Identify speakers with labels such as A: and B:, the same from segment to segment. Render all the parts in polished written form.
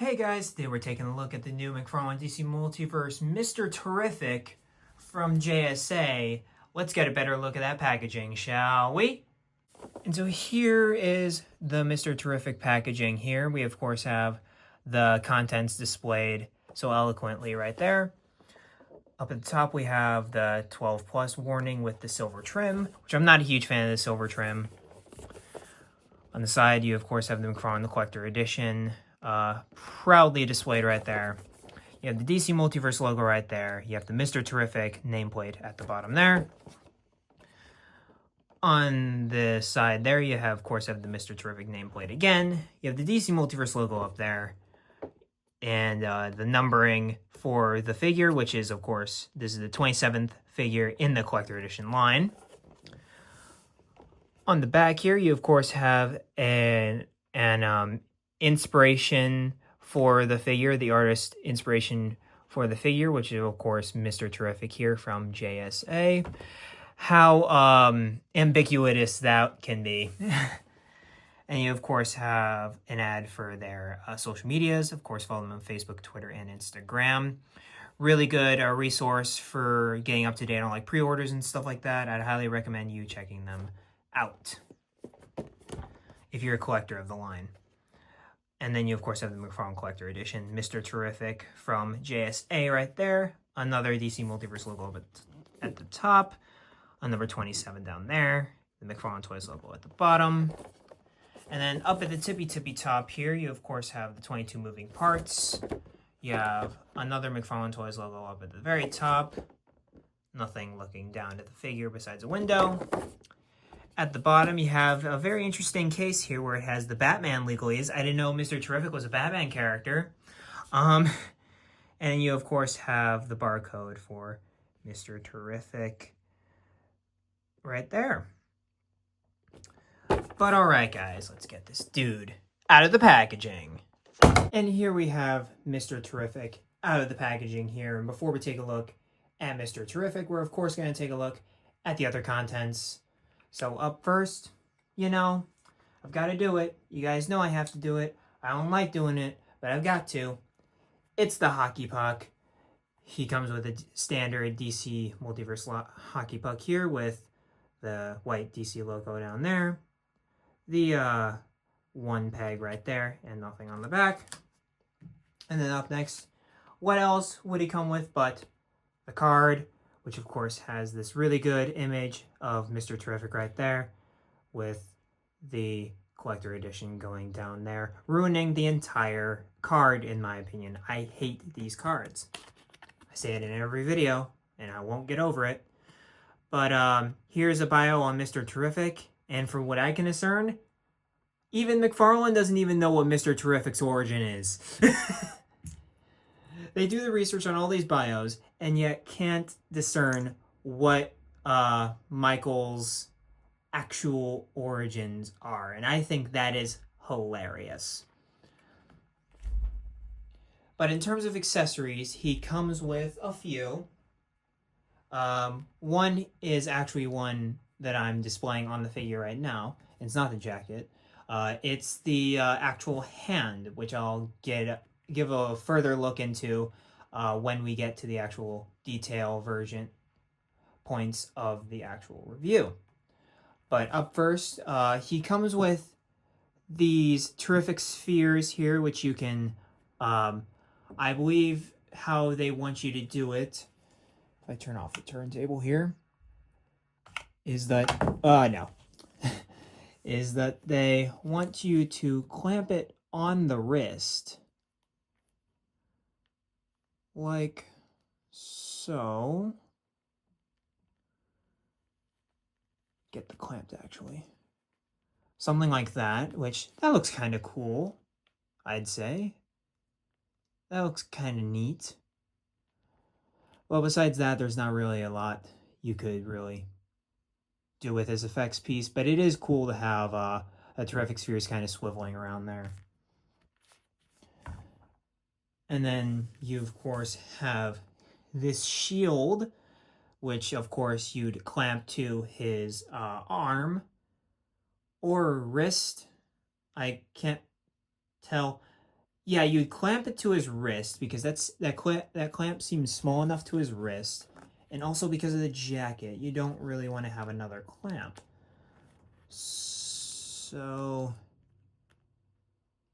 A: Hey guys, today we're taking a look at the new McFarlane DC Multiverse Mr. Terrific from JSA. Let's get a better look at that packaging, shall we? And so here is the Mr. Terrific packaging here. We of course have the contents displayed so eloquently right there. Up at the top we have the 12 plus warning with the silver trim, which I'm not a huge fan of the silver trim. On the side you of course have the McFarlane the Collector Edition. Proudly displayed right there. You have the DC Multiverse logo right there. You have the Mr. Terrific nameplate at the bottom there. On the side there, you have, of course, the Mr. Terrific nameplate again. You have the DC Multiverse logo up there. And the numbering for the figure, which is, of course, this is the 27th figure in the Collector Edition line. On the back here, you, of course, have an inspiration for the figure, the artist inspiration for the figure, which is of course Mr. Terrific here from JSA. How ambiguous that can be. And you of course have an ad for their social medias. Of course, follow them on Facebook, Twitter, and Instagram. Really good resource for getting up to date on like pre-orders and stuff like that. I'd highly recommend you checking them out if you're a collector of the line. And then you, of course, have the McFarlane Collector Edition, Mr. Terrific from JSA right there. Another DC Multiverse logo at the top. A number 27 down there. The McFarlane Toys logo at the bottom. And then up at the tippy top here, you, of course, have the 22 moving parts. You have another McFarlane Toys logo up at the very top. Nothing looking down at the figure besides a window. At the bottom, you have a very interesting case here where it has the Batman legalese. I didn't know Mr. Terrific was a Batman character. And you, of course, have the barcode for Mr. Terrific right there. But all right, guys, let's get this dude out of the packaging. And here we have Mr. Terrific out of the packaging here. And before we take a look at Mr. Terrific, we're, of course, going to take a look at the other contents. So up first, you know, I've got to do it. You guys know I have to do it. I don't like doing it, but I've got to. It's the hockey puck. He comes with a standard DC Multiverse hockey puck here with the white DC logo down there. The one peg right there and nothing on the back. And then up next, what else would he come with but the card, which of course has this really good image of Mr. Terrific right there with the Collector Edition going down there, ruining the entire card in my opinion. I hate these cards. I say it in every video and I won't get over it. But here's a bio on Mr. Terrific, and from what I can discern, even McFarlane doesn't even know what Mr. Terrific's origin is. They do the research on all these bios and yet can't discern what Michael's actual origins are. And I think that is hilarious. But in terms of accessories, he comes with a few. One is actually one that I'm displaying on the figure right now. It's not the jacket. It's the actual hand, which I'll give a further look into when we get to the actual detail version points of the actual review. But up first, he comes with these terrific spheres here, which you can, I believe how they want you to do it, if I turn off the turntable here, is that, no, is that they want you to clamp it on the wrist, like so. Get the clamped actually. Something like that, which that looks kind of cool, I'd say. That looks kind of neat. Well, besides that, there's not really a lot you could really do with this effects piece, but it is cool to have a Terrific Spheres kind of swiveling around there. And then you, of course, have this shield, which, of course, you'd clamp to his arm or wrist. I can't tell. Yeah, you'd clamp it to his wrist because that clamp seems small enough to his wrist, and also because of the jacket, you don't really want to have another clamp. So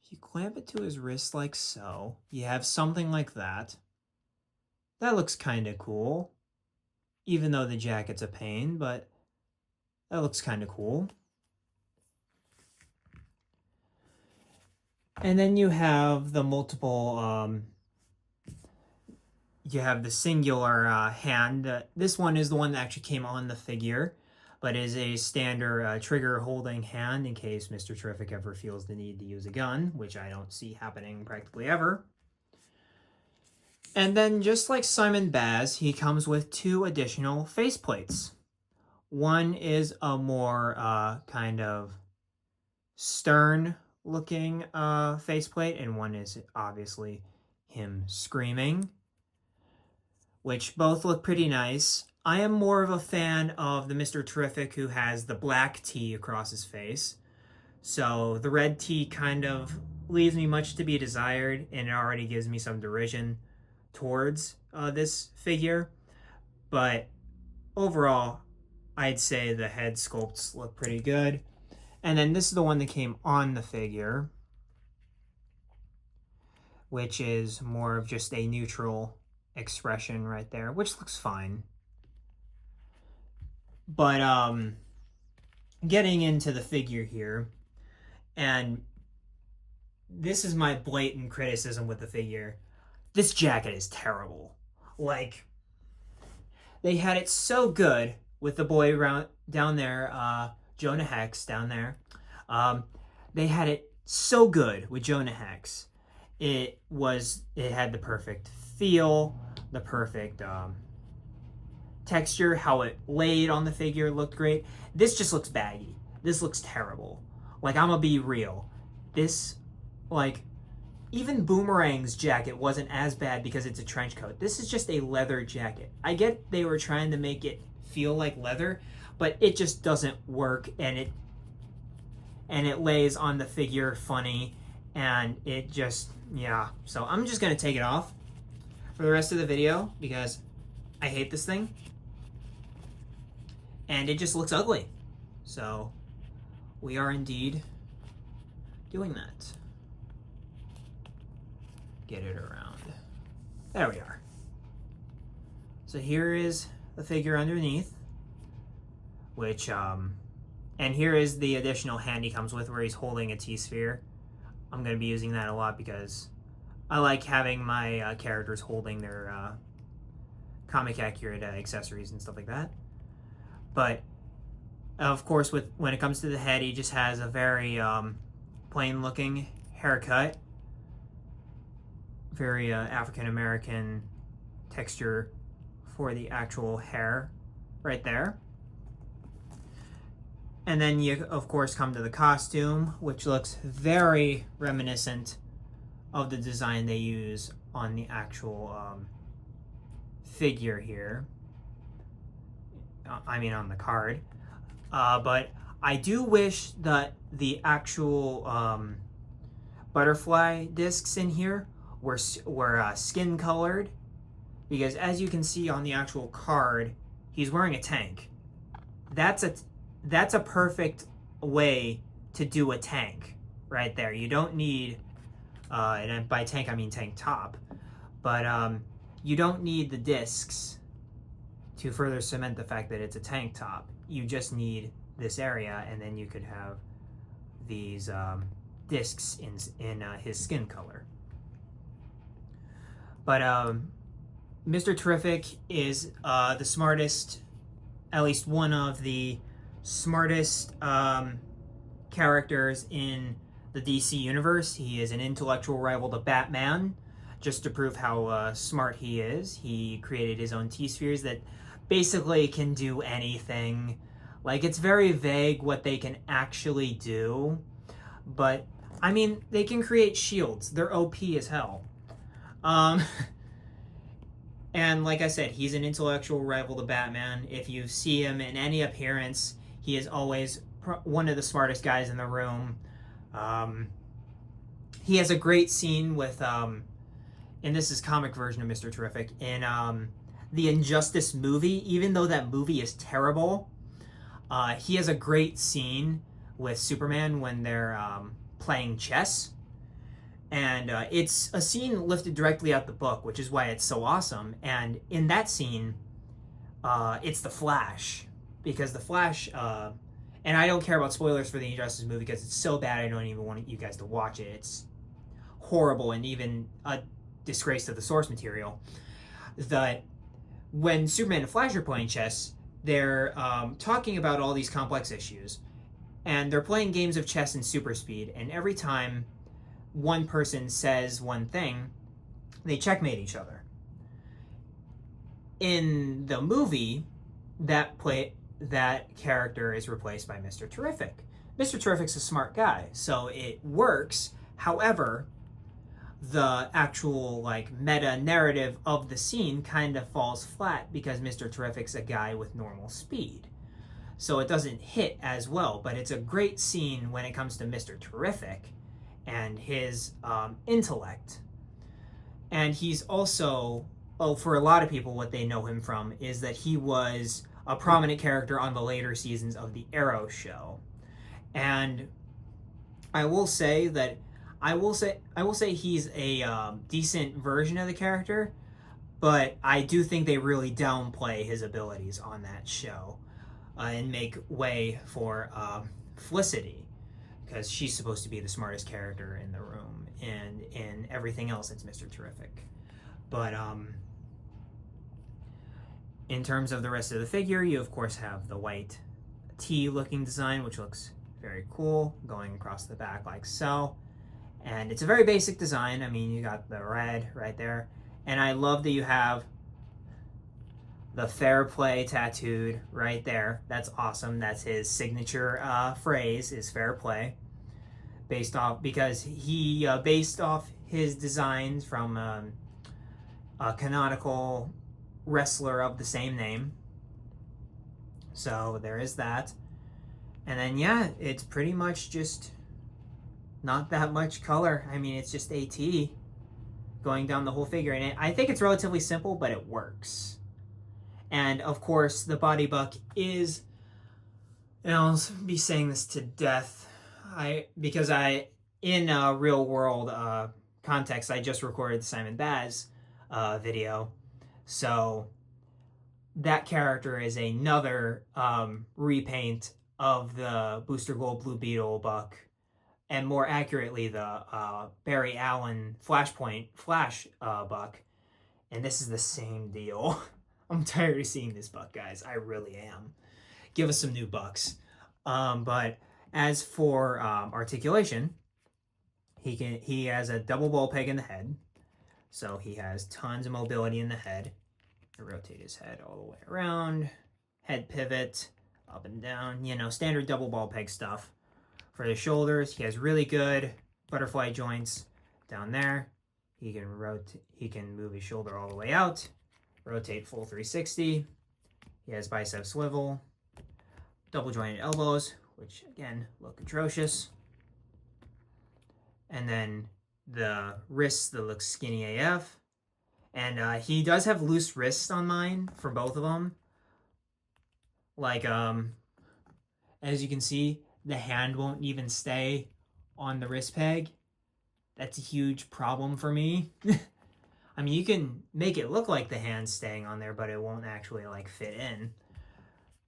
A: if you clamp it to his wrist like so, you have something like that. That looks kind of cool, even though the jacket's a pain, but that looks kind of cool. And then you have the multiple, you have the singular hand. This one is the one that actually came on the figure, but is a standard trigger holding hand in case Mr. Terrific ever feels the need to use a gun, which I don't see happening practically ever. And then just like Simon Baz, he comes with 2 additional faceplates. One is a more kind of stern looking faceplate, and one is obviously him screaming, which both look pretty nice. I am more of a fan of the Mr. Terrific who has the black T across his face. So the red T kind of leaves me much to be desired, and it already gives me some derision towards this figure. But overall, I'd say the head sculpts look pretty good. And then this is the one that came on the figure, which is more of just a neutral expression right there, which looks fine. But getting into the figure here, and this is my blatant criticism with the figure. This jacket is terrible. Like, they had it so good with the boy around down there, Jonah Hex down there. They had it so good with Jonah Hex. It had the perfect feel, the perfect texture, how it laid on the figure looked great. This just looks baggy. This looks terrible. Like, I'm gonna be real. This, like, even Boomerang's jacket wasn't as bad because it's a trench coat. This is just a leather jacket. I get they were trying to make it feel like leather, but it just doesn't work, and it lays on the figure funny, and it just, yeah. So I'm just gonna take it off for the rest of the video because I hate this thing, and it just looks ugly. So we are indeed doing that. Get it around. There we are. So here is the figure underneath, which, and here is the additional hand he comes with where he's holding a T-sphere. I'm going to be using that a lot because I like having my characters holding their comic accurate accessories and stuff like that. But of course, when it comes to the head, he just has a very plain looking haircut. Very African-American texture for the actual hair right there. And then you, of course, come to the costume, which looks very reminiscent of the design they use on the actual figure here. I mean, on the card. But I do wish that the actual butterfly discs in here were skin colored, because as you can see on the actual card, he's wearing a tank. That's a perfect way to do a tank right there. You don't need, and by tank I mean tank top, but you don't need the discs to further cement the fact that it's a tank top. You just need this area, and then you could have these discs in his skin color. But Mr. Terrific is the smartest, at least one of the smartest characters in the DC universe. He is an intellectual rival to Batman. Just to prove how smart he is, he created his own T-spheres that basically can do anything. Like, it's very vague what they can actually do, but I mean, they can create shields. They're OP as hell. And like I said, he's an intellectual rival to Batman. If you see him in any appearance, he is always one of the smartest guys in the room. he has a great scene with and this is comic version of Mr. Terrific in the Injustice movie. Even though that movie is terrible, he has a great scene with Superman when they're playing chess. And it's a scene lifted directly out the book, which is why it's so awesome. And in that scene, it's the Flash. Because the Flash, and I don't care about spoilers for the Injustice movie because it's so bad I don't even want you guys to watch it. It's horrible and even a disgrace to the source material. That when Superman and Flash are playing chess, they're talking about all these complex issues. And they're playing games of chess in super speed. And every time one person says one thing, they checkmate each other. In the movie, that character is replaced by Mr. Terrific. Mr. Terrific's a smart guy, so it works. However, the actual like meta narrative of the scene kind of falls flat because Mr. Terrific's a guy with normal speed. So it doesn't hit as well, but it's a great scene when it comes to Mr. Terrific and his intellect. And he's also, for a lot of people, what they know him from is that he was a prominent character on the later seasons of the Arrow show. And I will say he's a decent version of the character, but I do think they really downplay his abilities on that show and make way for Felicity, because she's supposed to be the smartest character in the room, and in everything else it's Mr. Terrific. But in terms of the rest of the figure, you of course have the white T-looking design, which looks very cool, going across the back like so. And it's a very basic design. I mean, you got the red right there. And I love that you have the fair play tattooed right there. That's awesome. That's his signature phrase, is fair play. Because he based off his designs from a canonical wrestler of the same name. So there is that. And then, yeah, it's pretty much just not that much color. I mean, it's just AT going down the whole figure. And I think it's relatively simple, but it works. And, of course, the body buck is, and I'll be saying this to death, because in a real world context, I just recorded the Simon Baz video. So that character is another repaint of the Booster Gold Blue Beetle buck, and more accurately, the Barry Allen Flashpoint Flash buck. And this is the same deal. I'm tired of seeing this buck, guys. I really am. Give us some new bucks. But as for articulation, he has a double ball peg in the head. So he has tons of mobility in the head. I rotate his head all the way around. Head pivot, up and down. You know, standard double ball peg stuff. For the shoulders, he has really good butterfly joints down there. He can move his shoulder all the way out. Rotate full 360. He has bicep swivel. Double jointed elbows, which again look atrocious. And then the wrists that look skinny AF. And he does have loose wrists on mine for both of them. Like, as you can see, the hand won't even stay on the wrist peg. That's a huge problem for me. I mean, you can make it look like the hand's staying on there, but it won't actually like fit in.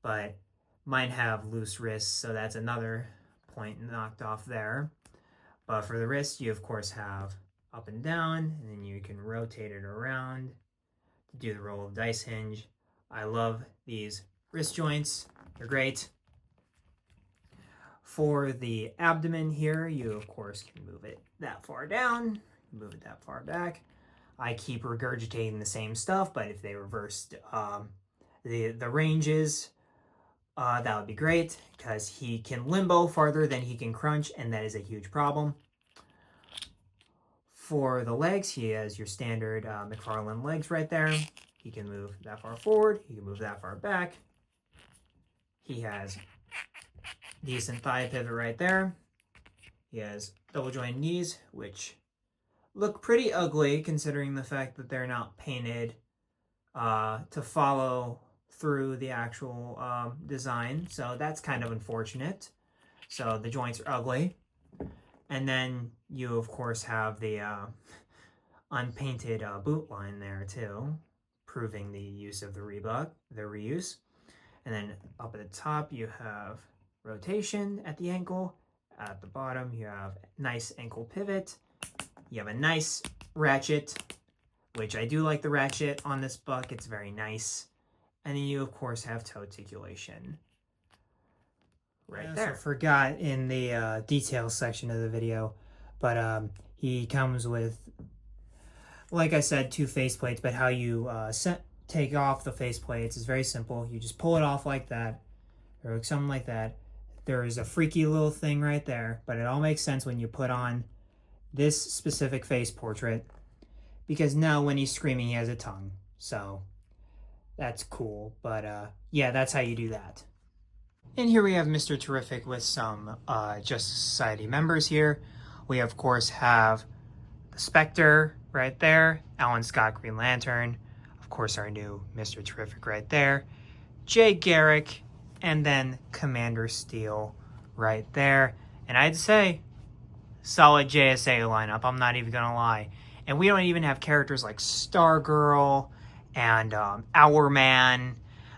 A: But mine have loose wrists, so that's another point knocked off there. But for the wrist, you of course have up and down, and then you can rotate it around to do the roll of dice hinge. I love these wrist joints. They're great. For the abdomen here, you of course can move it that far down, move it that far back. I keep regurgitating the same stuff, but if they reversed the ranges, that would be great, because he can limbo farther than he can crunch, and that is a huge problem. For the legs, he has your standard McFarlane legs right there. He can move that far forward, he can move that far back. He has decent thigh pivot right there. He has double jointed knees, which look pretty ugly considering the fact that they're not painted to follow through the actual design. So that's kind of unfortunate. So the joints are ugly. And then you, of course, have the unpainted boot line there too, proving the use of the reuse. And then up at the top, you have rotation at the ankle. At the bottom, you have nice ankle pivot. You have a nice ratchet, which I do like the ratchet on this buck. It's very nice. And then you, of course, have toe articulation right there. So forgot in the details section of the video, but he comes with, like I said, 2 faceplates, but how you take off the faceplates is very simple. You just pull it off like that, or something like that. There is a freaky little thing right there, but it all makes sense when you put on this specific face portrait, because now when he's screaming, he has a tongue. So that's cool, but yeah, that's how you do that. And here we have Mr. Terrific with some Justice Society members here. We, of course, have the Spectre right there, Alan Scott Green Lantern, of course, our new Mr. Terrific right there, Jay Garrick, and then Commander Steel right there. And I'd say solid JSA lineup, I'm not even gonna lie. And we don't even have characters like Stargirl and Hourman.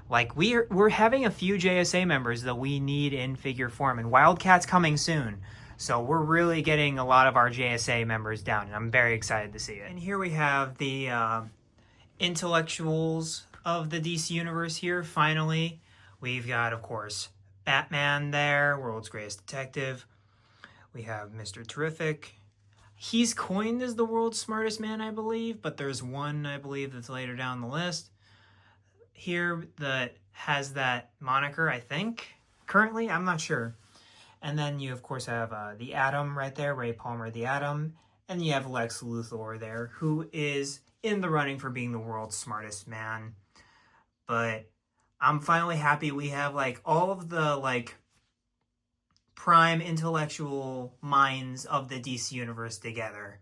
A: Like, we're having a few JSA members that we need in figure form, and Wildcat's coming soon. So we're really getting a lot of our JSA members down, and I'm very excited to see it. And here we have the intellectuals of the DC Universe here, finally. We've got, of course, Batman there, World's Greatest Detective. We have Mr. Terrific. He's coined as the world's smartest man, I believe, but there's one, I believe, that's later down the list here that has that moniker, I think. Currently, I'm not sure. And then you, of course, have the Atom right there, Ray Palmer, the Atom. And you have Lex Luthor there, who is in the running for being the world's smartest man. But I'm finally happy we have, like, all of the, like, prime intellectual minds of the DC Universe together.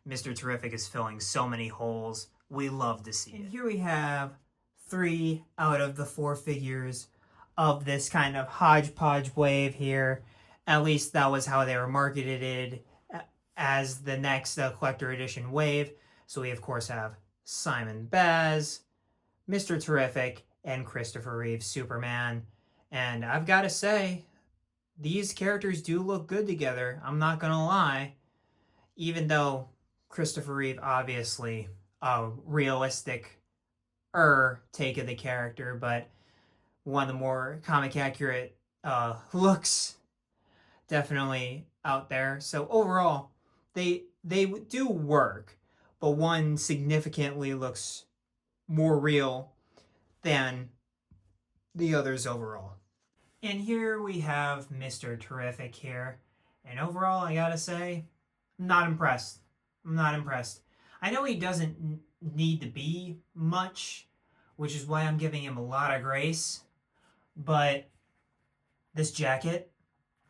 A: Mr. Terrific is filling so many holes. We love to see it. And here we have 3 out of the 4 figures of this kind of hodgepodge wave here. At least that was how they were marketed as the next collector edition wave. So we, of course, have Simon Baz, Mr. Terrific, and Christopher Reeve Superman. And I've got to say, these characters do look good together. I'm not going to lie. Even though Christopher Reeve, obviously, a realistic take of the character, but one of the more comic accurate looks definitely out there. So overall, they do work, but one significantly looks more real than the others overall. And here we have Mr. Terrific here. And overall, I gotta say, I'm not impressed. I'm not impressed. I know he doesn't need to be much, which is why I'm giving him a lot of grace. But this jacket,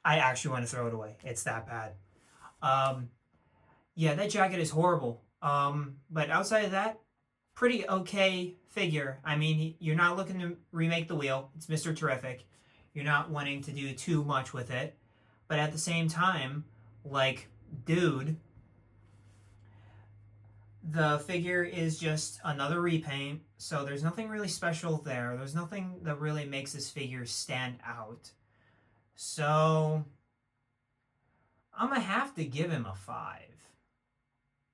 A: I actually want to throw it away. It's that bad. Yeah, that jacket is horrible. But outside of that, pretty okay figure. I mean, you're not looking to remake the wheel. It's Mr. Terrific. You're not wanting to do too much with it. But at the same time, like, dude, the figure is just another repaint, so there's nothing really special there. There's nothing that really makes this figure stand out. So I'm going to have to give him a 5.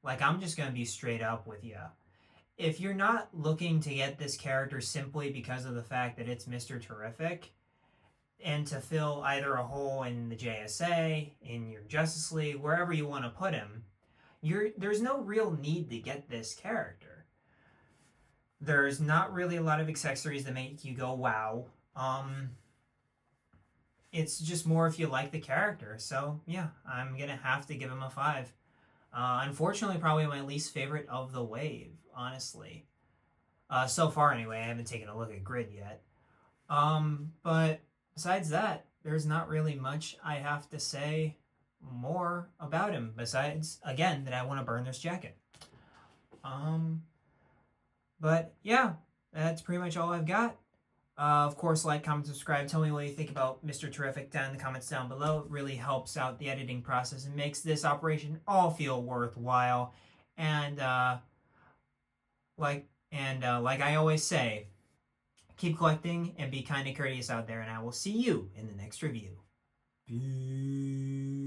A: Like, I'm just going to be straight up with you. If you're not looking to get this character simply because of the fact that it's Mr. Terrific, and to fill either a hole in the JSA, in your Justice League, wherever you want to put him, there's no real need to get this character. There's not really a lot of accessories that make you go, wow. It's just more if you like the character. So, yeah, I'm going to have to give him a 5. Unfortunately, probably my least favorite of the wave, honestly. So far, anyway. I haven't taken a look at Grid yet. But besides that, there's not really much I have to say more about him besides, again, that I want to burn this jacket. But yeah, that's pretty much all I've got. Of course, like, comment, subscribe. Tell me what you think about Mr. Terrific down in the comments down below. It really helps out the editing process and makes this operation all feel worthwhile. And like I always say, keep collecting and be kind and courteous out there. And I will see you in the next review. Peace.